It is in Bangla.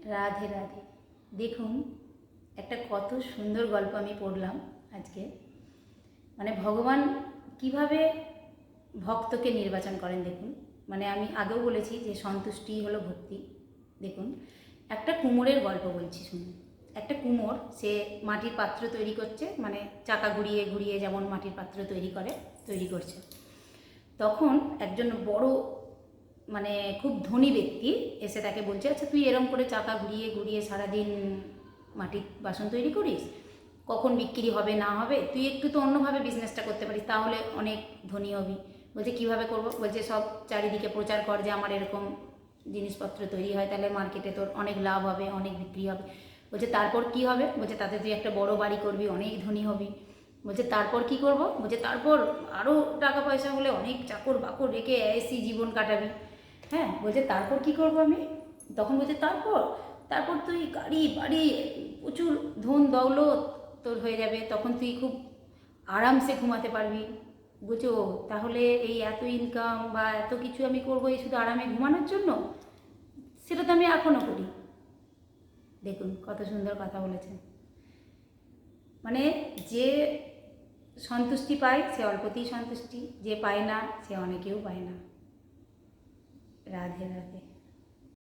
রাধে রাধে। দেখুন, একটা কত সুন্দর গল্প আমি পড়লাম আজকে। মানে ভগবান কিভাবে ভক্তকে নির্বাচন করেন দেখুন। মানে আমি আগেও বলেছি যে সন্তুষ্টি হলো ভক্তি। দেখুন, একটা কুমোরের গল্প বলছি শুনুন। একটা কুমোর, সে মাটির পাত্র তৈরি করছে, মানে চাকা ঘুরিয়ে ঘুরিয়ে যেমন মাটির পাত্র তৈরি করছে। তখন একজন বড়, মানে খুব ধনী ব্যক্তি এসে তাকে বলছে, আচ্ছা তুই এরম করে চাকা ঘুরিয়ে ঘুরিয়ে সারাদিন মাটির বাসন তৈরি করিস, কখন বিক্রি হবে না হবে, তুই একটু তো অন্যভাবে বিজনেসটা করতে পারিস, তাহলে অনেক ধনী হবি। বলছে কীভাবে করবো? বলছে সব চারিদিকে প্রচার কর যে আমার এরকম জিনিসপত্র তৈরি হয়, তাহলে মার্কেটে তোর অনেক লাভ হবে, অনেক বিক্রি হবে। বলছে তারপর কি হবে? বলছে তাতে তুই একটা বড় বাড়ি করবি, অনেক ধনী হবি। বলছে তারপর কি করব? বলছে তারপর আরও টাকা পয়সা হলে অনেক চাকর বাকর রেখে এসি জীবন কাটাবি। হ্যাঁ, বলছে তারপর কি করব আমি? তখন বলছে তারপর তারপর তুই গাড়ি বাড়ি প্রচুর ধন দৌলত তোর হয়ে যাবে, তখন তুই খুব আরামসে ঘুমাতে পারবি। বলছে ও, তাহলে এই এত ইনকাম বা এত কিছু আমি করবো এই শুধু আরামে ঘুমানোর জন্য? সেটা তো আমি এখনও করি। দেখুন কত সুন্দর কথা বলেছেন। মানে যে সন্তুষ্টি পায় সে অল্পতেই সন্তুষ্টি, যে পায় না সে অনেকেও পায় না। রাধে রাধে।